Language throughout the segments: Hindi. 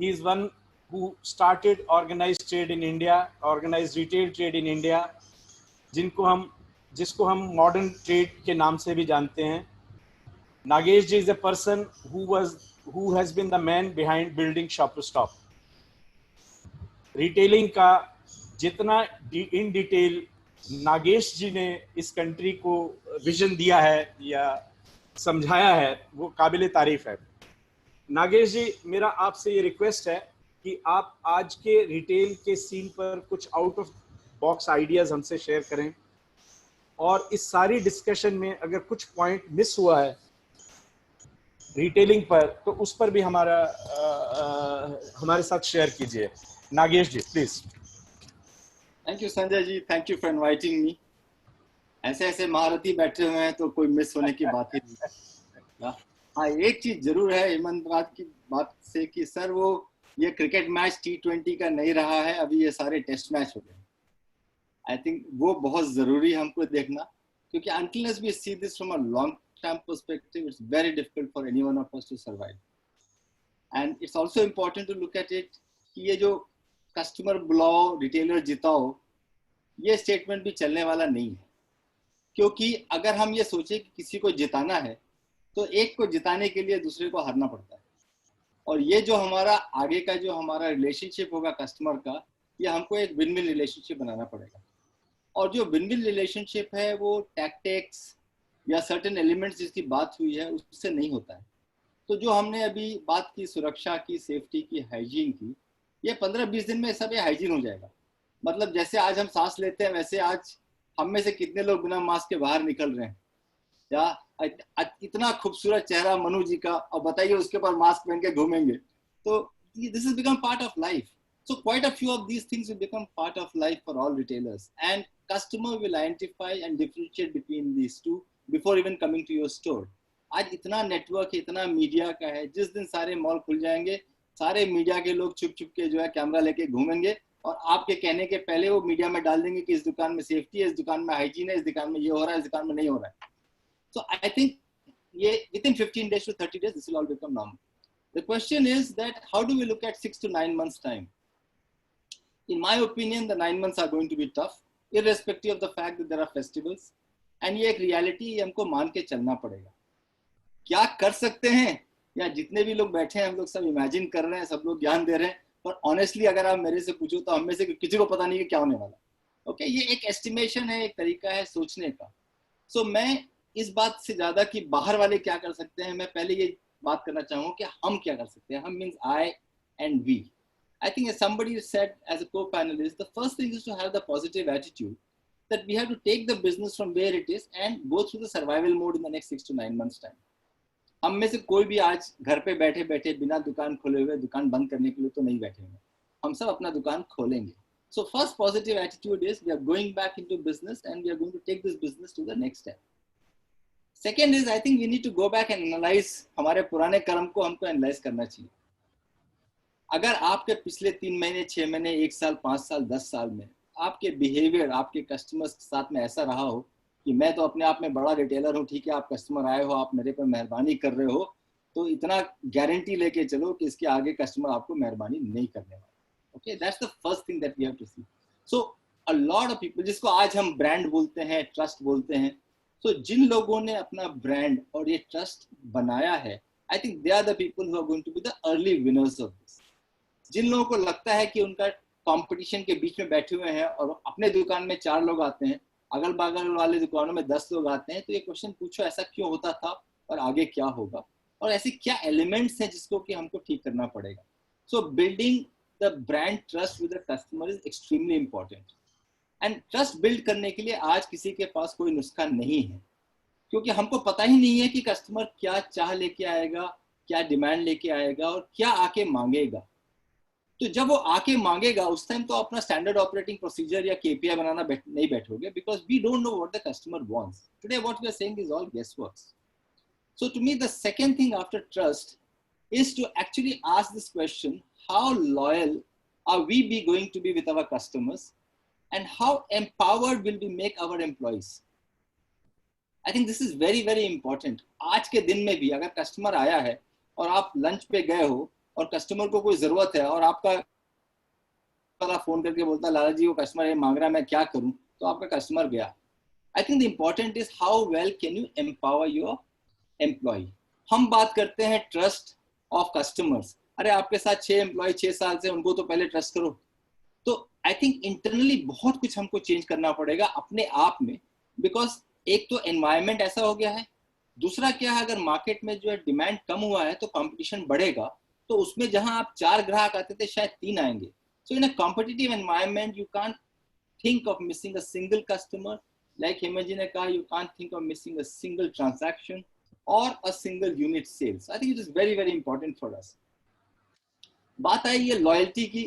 He is one who started organized trade in India, organized retail trade in India, जिसको हम मॉडर्न ट्रेड के नाम से भी जानते हैं. Nagesh ji is a person who has been the man behind building Shop to Stop. Retailing का जितना इन डिटेल नागेश जी ने इस कंट्री को विजन दिया है या समझाया है, वो काबिल तारीफ है. नागेश जी, मेरा आपसे ये रिक्वेस्ट है कि आप आज के रिटेल के सीन पर कुछ आउट ऑफ बॉक्स आइडियाज हमसे शेयर करें, और इस सारी डिस्कशन में अगर कुछ पॉइंट मिस हुआ है रिटेलिंग पर तो उस पर भी हमारे साथ शेयर कीजिए. Nagesh ji, please. Thank you Sanjay ji, thank you for inviting me. ऐसे ऐसे महारथी बैठे हुए हैं तो कोई मिस होने की बात ही नहीं. हाँ, एक चीज जरूर है ईमानदारी की बात से कि सर वो ये क्रिकेट मैच T20 का नहीं रहा है, अभी ये सारे टेस्ट मैच हो गए. आई थिंक वो बहुत जरूरी है हमको देखना, क्योंकि unless we see this from a long term perspective, it's very difficult for any one of us to survive. And it's also important to look at it कि ये जो कस्टमर बुलाओ रिटेलर जिताओ, ये स्टेटमेंट भी चलने वाला नहीं है. क्योंकि अगर हम ये सोचे कि किसी को जिताना है तो एक को जिताने के लिए दूसरे को हारना पड़ता है. और ये जो हमारा आगे का जो हमारा रिलेशनशिप होगा कस्टमर का, ये हमको एक विन विन रिलेशनशिप बनाना पड़ेगा. और जो विन विन रिलेशनशिप है वो टैक्टिक्स या सर्टेन एलिमेंट्स जिसकी बात हुई है उससे नहीं होता है. तो जो हमने अभी बात की सुरक्षा की, सेफ्टी की, हाइजीन की, ये 15-20 दिन में सब ये हाइजीन हो जाएगा. मतलब जैसे आज हम सांस लेते हैं वैसे आज हम में से कितने लोग बिना मास्क के बाहर निकल रहे हैं, या इतना खूबसूरत चेहरा मनु जी का, और बताइए उसके ऊपर मास्क पहन के घूमेंगे. तो this is become part of life. So quite a few of these things will become part of life for all retailers, and customer will identify and differentiate between these two before even coming to your store. आज इतना नेटवर्क, इतना मीडिया का है, जिस दिन सारे मॉल खुल जाएंगे सारे मीडिया के लोग छुप छुप के जो है कैमरा लेके घूमेंगे और आपके कहने के पहले वो मीडिया में डाल देंगे कि इस दुकान में सेफ्टी है, इस दुकान में हाइजीन है, इस दुकान में ये हो रहा है, इस दुकान में नहीं हो रहा है. So I think ये within 15 days to 30 days this will all become normal. The question is that how do we look at 6 to 9 months time? In my opinion, the 9 months are going to be tough, irrespective of the fact that there are festivals. And ये एक reality हमको मान के चलना पड़ेगा. क्या कर सकते हैं, या जितने भी लोग बैठे हैं हम लोग सब इमेजिन कर रहे हैं, सब लोग ज्ञान दे रहे हैं, पर ऑनेस्टली अगर आप मेरे से पूछो तो हम में से किसी को पता नहीं कि क्या होने वाला. ओके, ये एक एस्टिमेशन है, एक तरीका है सोचने का. सो मैं इस बात से ज्यादा कि बाहर वाले क्या कर सकते हैं, मैं पहले ये बात करना चाहूँगा कि हम क्या कर सकते हैं. हम means I and we. I think as somebody said as a co-panelist, the first thing is to have the positive attitude that we have to take the business from where it is and go through the survival mode in the next 6 to 9 months time. हम में से कोई भी आज घर पे बैठे बैठे बिना दुकान खोले हुए दुकान बंद करने के लिए तो नहीं बैठे हुए. हम सब अपना दुकान खोलेंगे. So first positive attitude is we are going back into business and we are going to take this business to the next step. Second is I think we need to go back and analyze हमारे पुराने कर्म को हमको एनालाइज करना चाहिए. अगर आपके पिछले 3 महीने, 6 महीने, 1 साल, 5 साल, 10 साल में आपके बिहेवियर आपके कस्टमर्स के साथ में ऐसा रहा हो कि मैं तो अपने आप में बड़ा रिटेलर हूँ, ठीक है, आप कस्टमर आए हो, आप मेरे पर मेहरबानी कर रहे हो, तो इतना गारंटी लेके चलो कि इसके आगे कस्टमर आपको मेहरबानी नहीं करने वाला. Okay, that's the first thing that we have to see. So a lot of people, जिसको आज हम ब्रांड बोलते हैं, ट्रस्ट बोलते हैं, सो जिन लोगों ने अपना ब्रांड और ये ट्रस्ट बनाया है, I think they are the people who are going to be the early winners of this. जिन लोगों को लगता है कि उनका कंपटीशन के बीच में बैठे हुए हैं और अपने दुकान में 4 लोग आते हैं, अगल बगल वाले दुकानों में 10 लोग आते हैं, तो ये क्वेश्चन पूछो ऐसा क्यों होता था और आगे क्या होगा, और ऐसे क्या एलिमेंट्स हैं जिसको कि हमको ठीक करना पड़ेगा. सो building the brand trust with the customer is extremely important. And trust build करने के लिए आज किसी के पास कोई नुस्खा नहीं है, क्योंकि हमको पता ही नहीं है कि कस्टमर क्या चाह लेके आएगा, क्या डिमांड लेके आएगा और क्या आके मांगेगा. तो जब वो आके मांगेगा उस टाइम तो अपना स्टैंडर्ड ऑपरेटिंग प्रोसीजर या केपीआई बनाना नहीं बैठोगे, because we don't know what the customer wants. Today what we are saying is all guess works. So to me the second thing after trust is to actually ask this question: how loyal are we be going to be with our customers, and how empowered will we make our employees? I think this is very very important. आज के दिन में भी अगर कस्टमर आया है और आप लंच पे गए हो और कस्टमर को कोई जरूरत है और आपका वाला फोन करके बोलता है लाला जी वो कस्टमर ये मांग रहा है मैं क्या करूं, तो आपका कस्टमर गया। I think the important is how well can you empower your employ. हम बात करते हैं ट्रस्ट ऑफ कस्टमर्स, अरे आपके साथ 6 एम्प्लॉय 6 साल से, उनको तो पहले ट्रस्ट करो। तो आई थिंक इंटरनली बहुत कुछ हमको चेंज करना पड़ेगा अपने आप में, बिकॉज एक तो एनवायरमेंट ऐसा हो गया है, दूसरा क्या है अगर मार्केट में जो है डिमांड कम हुआ है तो कंपटीशन बढ़ेगा, तो उसमें जहां आप 4 ग्राहक आते थे शायद 3 आएंगे। So in a competitive environment you can't think of missing a single customer, like Hemant ji ne kaha, you can't think of missing a single transaction or a single unit sales. I think it is very very important for us. बात आई ये लॉयल्टी की,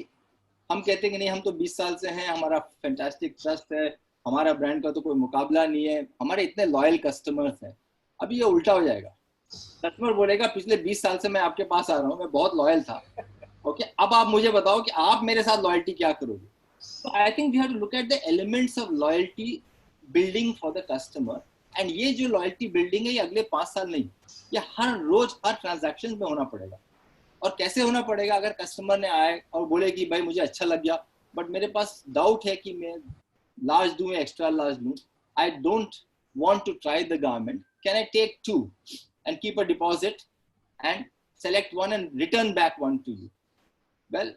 हम कहते हैं कि नहीं हम तो 20 साल से हैं, हमारा फैंटास्टिक ट्रस्ट है, हमारा ब्रांड का तो कोई मुकाबला नहीं है, हमारे इतने लॉयल कस्टमर्स हैं। अभी ये उल्टा हो जाएगा, कस्टमर बोलेगा पिछले 20 साल से मैं आपके पास आ रहा हूँ, मैं बहुत लॉयल था, ओके अब आप मुझे बताओ कि आप मेरे साथ लॉयल्टी क्या करोगे। So I think we have to look at the elements of loyalty building for the customer, and ये जो loyalty building है ये अगले 5 साल नहीं, ये हर रोज हर ट्रांजैक्शन में होना पड़ेगा। और कैसे होना पड़ेगा, अगर कस्टमर ने आए और बोले कि भाई मुझे अच्छा लग गया बट मेरे पास डाउट है कि मैं लार्ज दूं या एक्स्ट्रा लार्ज लूं, I don't want to try the garment, can I take 2 and keep a deposit and select 1 and return back 1 to you. Well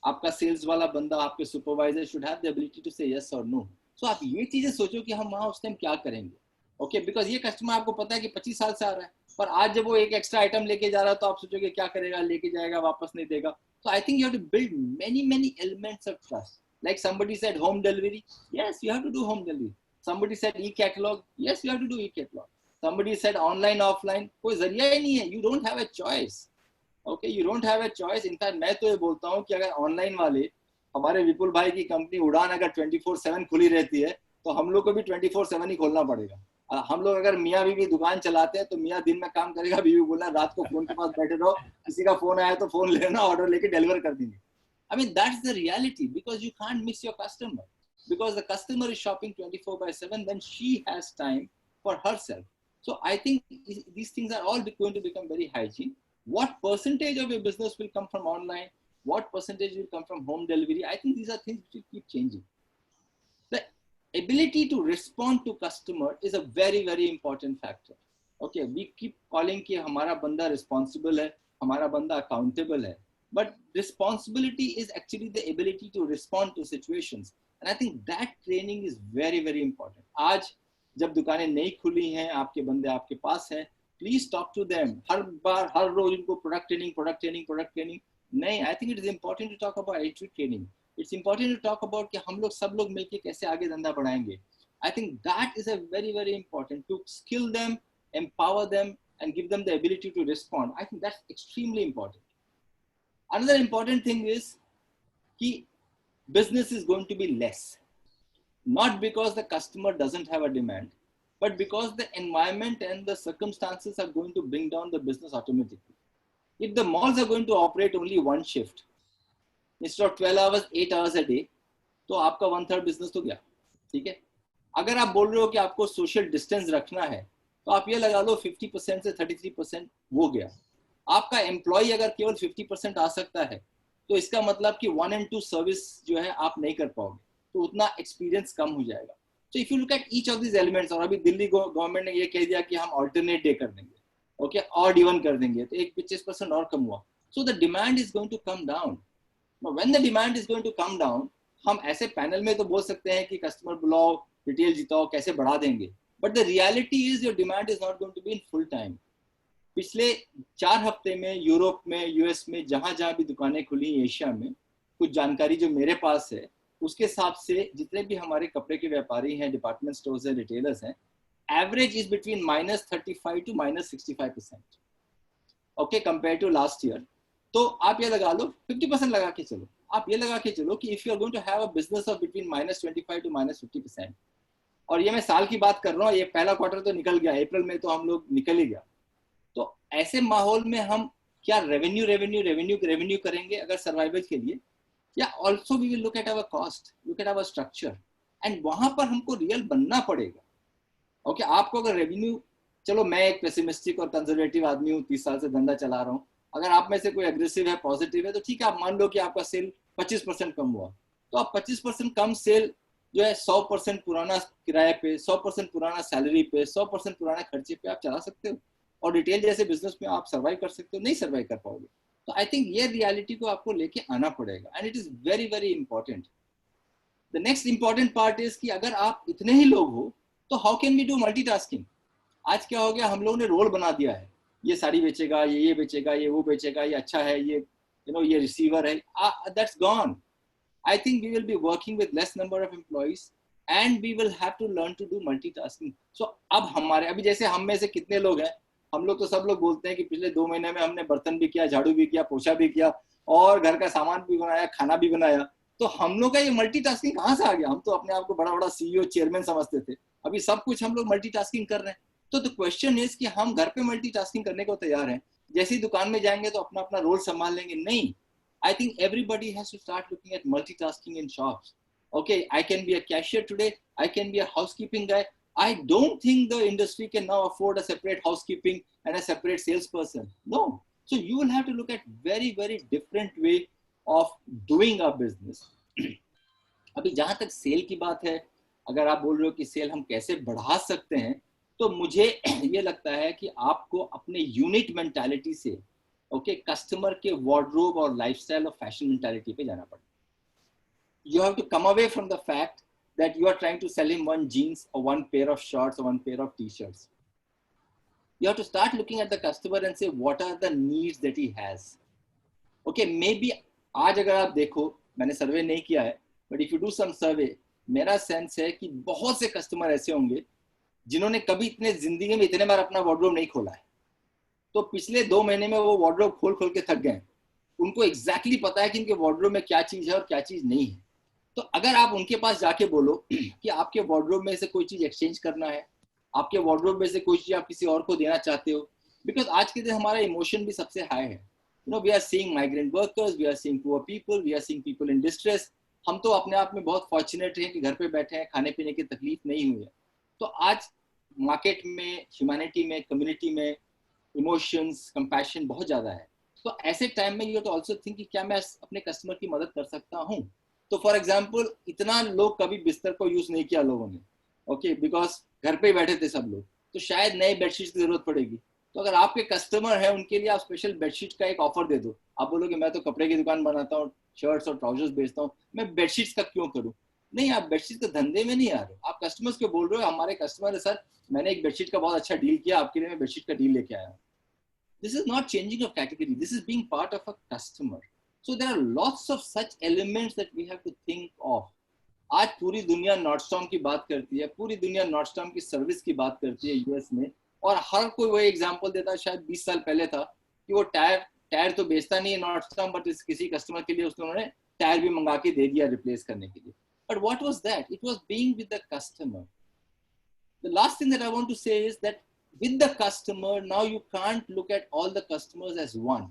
आपका सेल्स वाला बंदा, आपके supervisor should have the ability to say yes और नो। सो आप ये चीजें सोचो कि हम वहां उस टाइम क्या करेंगे, ओके बिकॉज ये कस्टमर आपको पता है कि 25 साल से आ रहा है, पर आज जब वो एक एक्स्ट्रा आइटम लेके जा रहा है तो आप सोचोगे क्या करेगा, लेके जाएगा वापस नहीं देगा। So I think you have to build many elements of trust, like somebody said home delivery, yes you have to do home delivery. Somebody said e catalogue, yes you have to do e catalogue. Somebody said online offline, कोई जरिया ही नहीं है, you don't have a choice, okay you don't have a choice. In fact मैं तो ये बोलता हूँ कि अगर ऑनलाइन वाले, हमारे विपुल भाई की कंपनी उड़ान अगर 24/7 खुली रहती है तो हम लोग को भी 24/7 ही खोलना पड़ेगा। हम लोग अगर मियाँ बीवी दुकान चलाते हैं तो मियाँ दिन में काम करेगा, बीवी बोलना रात को फोन के पास बैठे रहो, किसी का फोन आया तो फोन लेना, ऑर्डर लेके डिलीवर कर देंगे। I mean that's the reality, because you can't miss your customer, because the customer is shopping 24/7, then she has time for herself. So I think these things are all going to become very hygiene. What percentage of your business will come from online? What percentage will come from home delivery? I think these are things which will keep changing. The ability to respond to customer is a very, very important factor. Okay, we keep calling कि हमारा बंदा responsible है, हमारा बंदा accountable है, but responsibility is actually the ability to respond to situations, and I think that training is very, very important. आज जब दुकानें नई खुली हैं, आपके बंदे आपके पास हैं, प्लीज टॉक टू देम। हर बार हर रोज इनको प्रोडक्ट ट्रेनिंग नहीं, I think it is important to talk about attitude training. It's important to talk about कि हम लोग सब लोग मिलकर कैसे आगे धंधा बढ़ाएंगे। I think that is a very very important to skill them, empower them and give them the ability to respond. I think that's extremely important. Another important thing is कि business is going to be less, not because the customer doesn't have a demand, but because the environment and the circumstances are going to bring down the business automatically. If the malls are going to operate only one shift instead of 12 hours 8 hours a day, तो आपका 1/3 बिजनेस तो गया, ठीक है। अगर आप बोल रहे हो कि आपको सोशल डिस्टेंस रखना है तो आप ये लगा लो 50% से 33% वो गया। आपका एम्प्लॉय अगर केवल 50% आ सकता है तो इसका मतलब कि 1 and 2 सर्विस जो है आप नहीं कर पाओगे, तो उतना एक्सपीरियंस कम हो जाएगा। So if you look at each of these elements, और अभी दिल्ली गवर्नमेंट ने ये कह दिया कि हम अल्टरनेट डे कर देंगे, ओके ऑड इवन कर देंगे, तो एक 25% और कम हुआ। So the demand is going to come down. When the demand is going to come down, हम ऐसे पैनल में तो बोल सकते हैं कि कस्टमर बुलाओ, रिटेल जिताओ, कैसे बढ़ा देंगे, but the reality is your demand is not going to be in full time. पिछले 4 हफ्ते में यूरोप में, यूएस में, जहां जहां भी दुकानें खुली, एशिया में, कुछ जानकारी जो मेरे पास है उसके हिसाब से जितने भी हमारे कपड़े के व्यापारी हैं, डिपार्टमेंट स्टोर्स हैं, रिटेलर्स हैं, average is between -35 to -65%, okay, compare to last year. तो आप ये लगा लो 50% लगा के चलो, आप ये लगा के चलो कि if you are going to have a business of between -25 to -50%, और ये मैं साल की बात कर रहा हूँ, ये पहला क्वार्टर तो निकल गया, अप्रैल में तो हम लोग निकल ही गया। तो ऐसे माहौल में हम क्या रेवेन्यू करेंगे अगर सर्वाइवल के लिए, या also we will look at our cost, look at our structure, and वहां पर हमको रियल बनना पड़ेगा। ओके, आपको अगर रेवेन्यू, चलो मैं एक पेसिमिस्टिक और कंजर्वेटिव आदमी हूँ, 30 साल से धंधा चला रहा हूँ, अगर आप में से कोई एग्रेसिव है, पॉजिटिव है, तो ठीक है, आप मान लो कि आपका सेल 25% कम हुआ, तो आप 25% कम सेल जो है 100% पुराना किराए पे, 100% पुराना सैलरी पे, 100% पुराना खर्चे पे आप चला सकते हो, और रिटेल जैसे बिजनेस में आप सर्वाइव कर सकते हो? नहीं सर्वाइव कर पाओगे। तो आई थिंक ये रियलिटी को आपको लेके आना पड़ेगा, and it is very very important. The next important part is कि अगर आप इतने ही लोग हो तो how can we do multitasking? आज क्या हो गया, हम लोगों ने रोल बना दिया है, ये साड़ी बेचेगा, ये बेचेगा, ये वो बेचेगा, ये अच्छा है, ये ये रिसीवर है, that's gone. I think we will be working with less number of employees and we will have to learn to do multitasking. So अब हमारे अभी जैसे हम में से कितने लोग हैं, हम लोग तो सब लोग बोलते हैं कि पिछले 2 महीने में हमने बर्तन भी किया, झाड़ू भी किया, पोछा भी किया, और घर का सामान भी बनाया, खाना भी बनाया। तो हम लोग का ये मल्टीटास्किंग कहाँ से आ गया? हम तो अपने आप को बड़ा बड़ा सीईओ चेयरमैन समझते थे, अभी सब कुछ हम लोग मल्टीटास्किंग कर रहे हैं। तो द क्वेश्चन इज कि हम घर पे मल्टीटास्किंग करने को तैयार हैं, जैसे ही दुकान में जाएंगे तो अपना अपना रोल संभाल लेंगे? नहीं, I think everybody has to start looking at multitasking in shops. Okay, I can be a cashier today, I can be a housekeeping guy. I don't think the industry can now afford a separate housekeeping and a separate salesperson. No. So you will have to look at very, very different way of doing our business. अभी जहां तक सेल की बात है, अगर आप बोल रहे हो कि सेल हम कैसे बढ़ा सकते हैं, तो मुझे ये लगता है कि आपको अपने यूनिट मेंटालिटी से कस्टमर के वार्डरोब और लाइफस्टाइल और फैशन मेंटालिटी पे जाना पड़ेगा। You have to come away from the fact that you are trying to sell him one jeans or one pair of shorts or one pair of t-shirts. You have to start looking at the customer and say what are the needs that he has. Okay, maybe आज अगर आप देखो, मैंने सर्वे नहीं किया है, but if you do some survey, मेरा सेंस है कि बहुत से कस्टमर ऐसे होंगे जिन्होंने कभी इतने जिंदगी में इतने बार अपना वार्डरोब नहीं खोला है। तो पिछले 2 महीने में वो वार्डरोब खोल खोल के थक गए। उनको एग्जैक्टली पता है कि इनके वार्डरोब में क्या चीज है और क्या चीज नहीं है। तो अगर आप उनके पास जाके बोलो कि आपके वार्डरोब में से कोई चीज एक्सचेंज करना है, आपके वार्डरोब में से कोई चीज आप किसी और को देना चाहते हो, बिकॉज आज के दिन हमारा इमोशन भी सबसे हाई है। We are seeing migrant workers, we are seeing poor people, we are seeing people in distress. हम तो अपने आप में बहुत फॉर्चुनेट हैं कि घर पे बैठे हैं, खाने पीने की तकलीफ नहीं हुई है। तो आज मार्केट में, ह्यूमैनिटी में, कम्युनिटी में इमोशंस, कंपैशन बहुत ज्यादा है। तो ऐसे टाइम में यू तो ऑल्सो थिंक कि क्या मैं अपने कस्टमर की मदद कर सकता हूँ। तो फॉर एग्जाम्पल, इतना लोग कभी बिस्तर को यूज नहीं किया लोगों ने, ओके, बिकॉज घर पे ही बैठे थे सब लोग, तो शायद नए बेडशीट की जरूरत पड़ेगी। तो अगर आपके कस्टमर है, उनके लिए आप स्पेशल बेडशीट का एक ऑफर दे दो। आप बोलोगे मैं तो कपड़े की दुकान बनाता हूँ, शर्ट्स और ट्राउजर्स बेचता हूँ, मैं बेडशीट्स का क्यों करूँ? नहीं, आप बेडशीट के धंधे में नहीं आ रहे हो, आप कस्टमर्स को बोल रहे हो हमारे कस्टमर है सर, मैंने एक बेडशीट का बहुत अच्छा डील किया, आपके लिए मैं बेडशीट का डील लेके आया हूँ। This is not changing of category. This is being part of a customer. So there are lots of such elements that we have to think of. आज पूरी दुनिया नॉर्डस्टॉर्म की बात करती है, पूरी दुनिया नॉर्डस्टॉर्म की सर्विस की बात करती है यूएस में, और हर कोई वही एग्जांपल देता है, शायद 20 साल पहले था कि वो टायर तो बेचता नहीं है नॉर्डस्टॉर्म, बट किसी कस्टमर के लिए उन्होंने टायर भी मंगा के दे दिया रिप्लेस करने के लिए। But what was that? It was being with the customer. The last thing that I want to say is that with the customer, now you can't look at all the customers as one,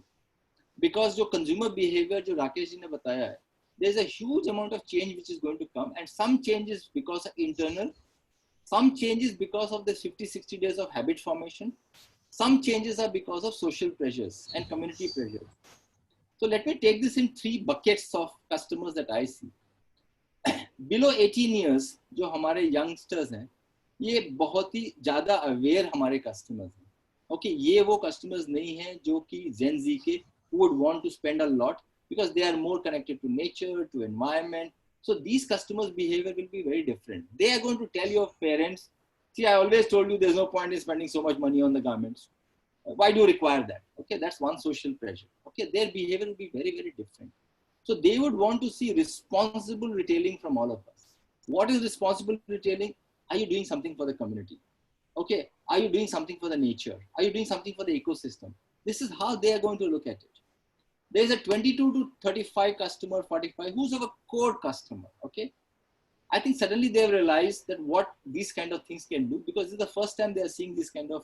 because जो consumer behavior जो राकेश जी ने बताया है, there's a huge amount of change which is going to come, and some changes because of internal, some changes because of the 50-60 days of habit formation, some changes are because of social pressures and community pressures. So let me take this in 3 buckets of customers that I see. Below 18 years जो हमारे youngsters हैं, ये बहुत ही ज्यादा अवेयर हमारे कस्टमर्स हैं। ओके, ये वो कस्टमर्स नहीं हैं जो कि जेन जी के who would want to spend a lot because they are more connected to nature, to environment. So these customers' behavior will be very different. They are going to tell your parents, see, I always told you there's no point in spending so much money on the garments. Why do you require that? Okay, that's one social pressure. Okay, their behavior will be very, very different. So they would want to see responsible retailing from all of us. What is responsible retailing? Are you doing something for the community? Okay, are you doing something for the nature? Are you doing something for the ecosystem? This is how they are going to look at it. There is a 22 to 35 customer, 45, who's a core customer, okay? I think suddenly they've realized that what these kind of things can do, because this is the first time they are seeing these kind of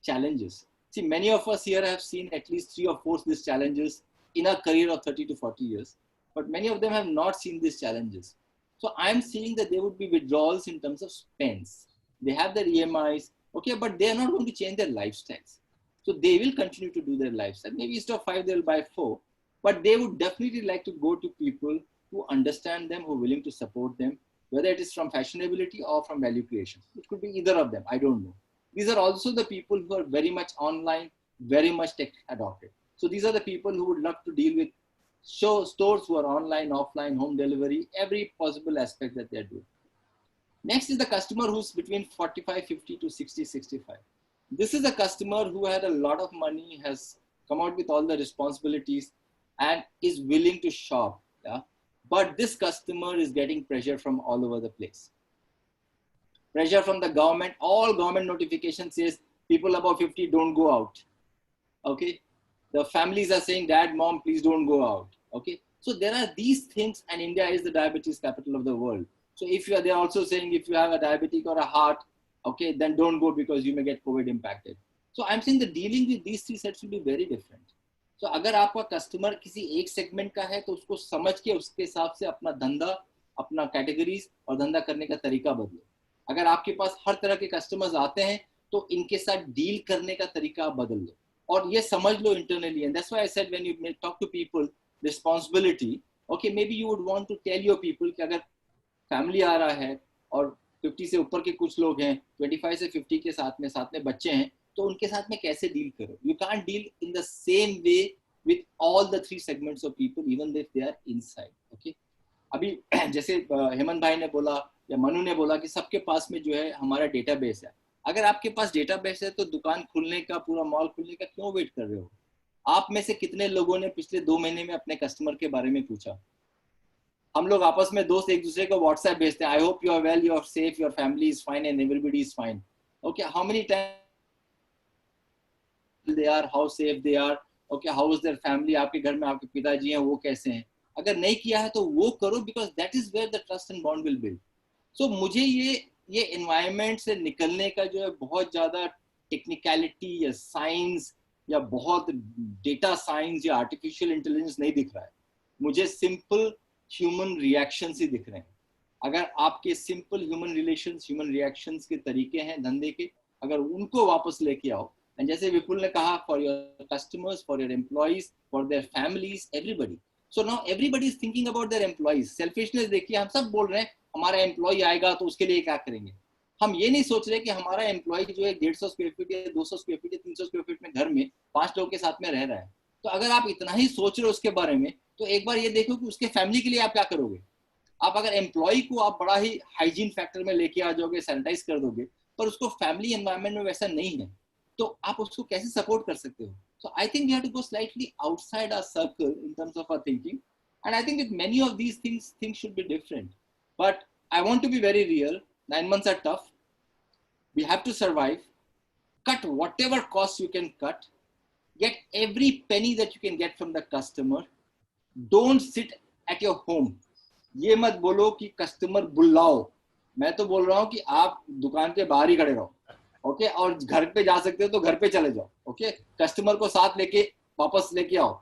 challenges. See, many of us here have seen at least 3 or 4 these challenges in a career of 30 to 40 years, but many of them have not seen these challenges. So I'm seeing that there would be withdrawals in terms of spends. They have their EMIs, okay, but they are not going to change their lifestyles. So they will continue to do their lifestyle. Maybe instead of 5, they'll buy 4. But they would definitely like to go to people who understand them, who are willing to support them, whether it is from fashionability or from value creation. It could be either of them. I don't know. These are also the people who are very much online, very much tech adopted. So these are the people who would love to deal with stores who are online, offline, home delivery, every possible aspect that they're doing. Next is the customer who's between 45, 50 to 60, 65. This is a customer who had a lot of money, has come out with all the responsibilities and is willing to shop. Yeah? But this customer is getting pressure from all over the place. Pressure from the government, all government notification says people above 50 don't go out. Okay. The families are saying, dad, mom, please don't go out. Okay. So there are these things, and India is the diabetes capital of the world. So if you are, they're also saying if you have a diabetic or a heart, okay, then don't go because you may get COVID impacted. So I'm saying the dealing with these three sets will be very different. So अगर आपका कस्टमर किसी एक सेगमेंट का है तो उसको समझ के उसके हिसाब से अपना धंधा, अपना कैटेगरीज और धंधा करने का तरीका बदलो. अगर आपके पास हर तरह के कस्टमर्स आते हैं तो इनके साथ डील करने का तरीका बदल लो और ये समझ लो internally. And that's why I said when you talk to people, responsibility, okay, maybe you would want to tell your people कि अगर फैमिली आ रहा है और 50 से ऊपर के कुछ लोग हैं, 25 से 50 के साथ में बच्चे हैं, तो उनके साथ में कैसे डील करो. You can't deal in the same way with all the 3 segments of people even if they are inside. Okay. अभी जैसे हेमंत भाई ने बोला या मनु ने बोला कि सबके पास में जो है हमारा डेटाबेस है. अगर आपके पास डेटाबेस है तो दुकान खुलने का, पूरा मॉल खुलने का क्यों वेट कर रहे हो. आप में से कितने लोगों ने पिछले 2 महीने में अपने कस्टमर के बारे में पूछा. हम लोग आपस में दोस्त एक दूसरे को व्हाट्सएप भेजते हैं, I hope you are well, you are safe, your family is fine and everybody is fine. Okay, how many time they are, how safe they are, okay, how is their family, आपके घर में आपके पिताजी हैं वो कैसे हैं. अगर नहीं किया है तो वो करो because that is where the trust and bond will build. So मुझे ये environment से निकलने का जो है बहुत ज़्यादा टेक्निकलिटी या साइंस या बहुत डेटा साइंस या आर्टिफिशियल इंटेलिजेंस नहीं दिख रहा है. मुझे सिंपल ह्यूमन रिएक्शंस ही दिख रहे हैं. अगर आपके simple human relations, human reactions के तरीके हैं धंधे के, अगर उनको वापस लेके आओ, and जैसे विपुल ने कहा, for your customers, for your employees, for their families, everybody. So now everybody is thinking about their employees. Selfishness देखिए, हम सब बोल रहे हैं हमारा एम्प्लॉय आएगा तो उसके लिए क्या करेंगे. हम ये नहीं सोच रहे कि हमारा एम्प्लॉय जो है 150 स्क्वायर फीट या 200 स्क्वायर फीट या 300 स्क्वायर फीट में घर में 5 लोगों के साथ में रह रहा है. तो अगर आप इतना ही सोच रहे हो उसके बारे में, तो एक बार ये देखो कि उसके फैमिली के लिए आप क्या करोगे. आप अगर एम्प्लॉय को आप बड़ा ही हाइजीन फैक्टर में लेके आ जाओगे, सैनिटाइज कर दोगे, पर उसको फैमिली एनवायरनमेंट में वैसा नहीं है, तो आप उसको कैसे सपोर्ट कर सकते हो. So I think we have to go slightly outside our circle in terms of our thinking, and I think with many of these things should be different. But I want to be very real. 9 months are tough. We have to survive. Cut whatever costs you can cut. Get every penny that you can get from the customer. Don't sit at your home. ये मत बोलो कि कस्टमर बुलाओ. मैं तो बोल रहा हूँ कि आप दुकान के बाहर ही खड़े रहो. ओके, और घर पे जा सकते हो तो घर पे चले जाओ. ओके, कस्टमर को साथ लेके वापस लेके आओ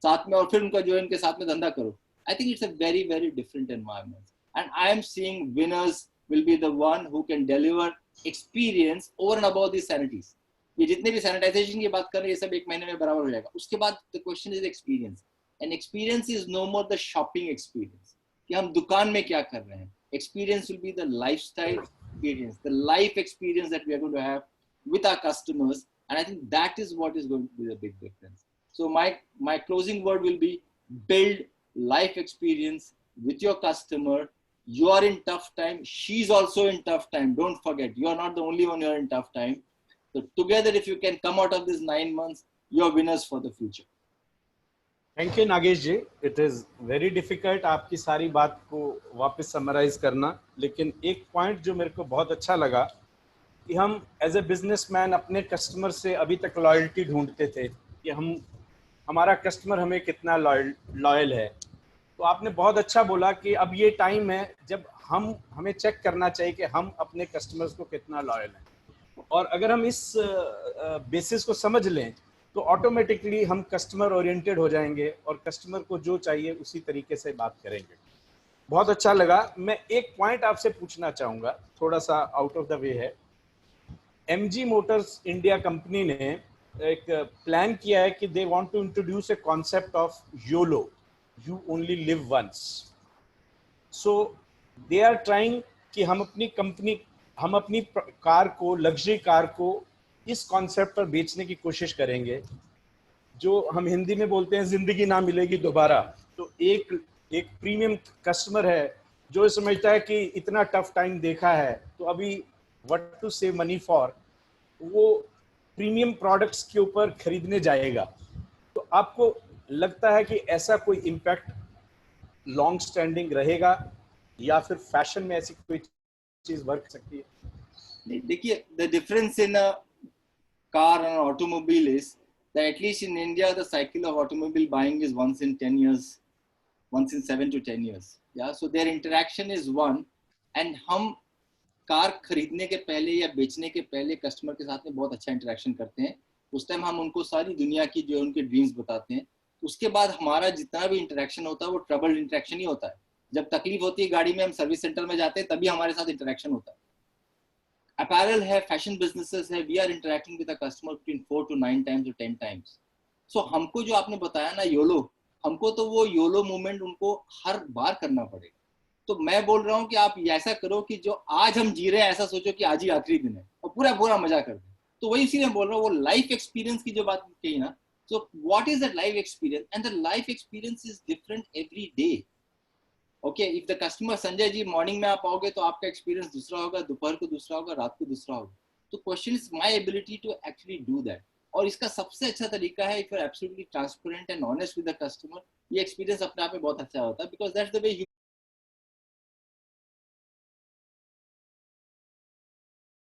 साथ में, और फिर उनका जो है उनके साथ में धंधा करो. I think it's a very very different environment, and I am seeing winners will be the one who can deliver experience over and about this sanities. ये जितने भी सैनिटाइजेशन की बात कर रहे हैं ये सब 1 महीने में बराबर हो जाएगा. उसके बाद the question is experience, and experience is no more the shopping experience कि हम दुकान में क्या कर रहे हैं. Experience will be the lifestyle experience, the life experience that we are going to have with our customers, and I think that is what is going to be the big difference. So my closing word will be: build life experience with your customer. You are in tough time, she's also in tough time. Don't forget, you are not the only one who are in tough time. So together, if you can come out of these 9 months, you are winners for the future. Thank you Nagesh ji. It is very difficult आपकी सारी बात को वापस समराइज करना, लेकिन एक पॉइंट जो मेरे को बहुत अच्छा लगा कि हम एज ए बिजनेसमैन अपने कस्टमर से अभी तक लॉयल्टी ढूंढते थे कि हमारा कस्टमर हमें कितना लॉयल है. तो आपने बहुत अच्छा बोला कि अब ये टाइम है जब हमें चेक करना चाहिए कि हम अपने कस्टमर्स को कितना लॉयल हैं, और अगर हम इस बेसिस को समझ लें तो ऑटोमेटिकली हम कस्टमर ओरिएंटेड हो जाएंगे और कस्टमर को जो चाहिए उसी तरीके से बात करेंगे. बहुत अच्छा लगा. मैं एक पॉइंट आपसे पूछना चाहूँगा, थोड़ा सा आउट ऑफ द वे है. MG मोटर्स इंडिया कंपनी ने एक प्लान किया है कि they want to introduce a concept of YOLO, you only live once. So they are trying कि हम अपनी कार को, लग्जरी कार को इस कॉन्सेप्ट पर बेचने की कोशिश करेंगे, जो हम हिंदी में बोलते हैं जिंदगी ना मिलेगी दोबारा। तो एक एक प्रीमियम कस्टमर है जो समझता है कि इतना टफ टाइम देखा है, तो अभी what to save money for, वो प्रीमियम प्रोडक्ट्स के ऊपर खरीदने जाएगा। तो आपको लगता है कि ऐसा कोई इम्पैक्ट लॉन्ग स्टैंडिंग रहेगा, या फिर फैशन में ऐसी कोई चीज वर्क सकती है? देखिए, the difference in a car and automobile is that at least in India the cycle of automobile buying is once in 10 years, once in 7 to 10 years. Yeah, so their interaction is one, and हम कार खरीदने के पहले या बेचने के पहले कस्टमर के साथ में बहुत अच्छा इंटरेक्शन करते हैं। उस टाइम हम उनको सारी दुनिया की जो उनके ड्रीम्स बताते हैं। उसके बाद हमारा जितना भी इंटरेक्शन होता है वो ट्रबल्ड इंटरेक्शन ही होता है। जब तकलीफ होती है गाड़ी में, हम सर्विस सेंटर में जाते हैं, तभी हमारे साथ इंटरेक्शन होता है। Apparel है, फैशन बिजनेसेस है, we are interacting with the customer between 4 to 9 times or 10 times. सो हमको जो आपने बताया ना योलो, हमको तो वो योलो मूवमेंट उनको हर बार करना पड़ेगा। तो मैं बोल रहा हूँ कि आप ऐसा करो कि जो आज हम जी रहे हैं ऐसा सोचो कि आज ही आखिरी दिन है, और पूरा पूरा मजा कर दे। तो वही इसीलिए बोल रहा हूँ, वो लाइफ एक्सपीरियंस की जो बात कही ना, so what is that life experience, and the life experience is different every day. Okay, if the customer, Sanjay ji morning में आप आओगे तो आपका एक्सपीरियंस दूसरा होगा, दोपहर को दूसरा होगा, रात को दूसरा होगा। तो question is my ability to actually do that. और इसका सबसे अच्छा तरीका है if you are absolutely transparent and honest with the customer, ये एक्सपीरियंस अपने आप में बहुत अच्छा होता है, बिकॉज दैट्स द वे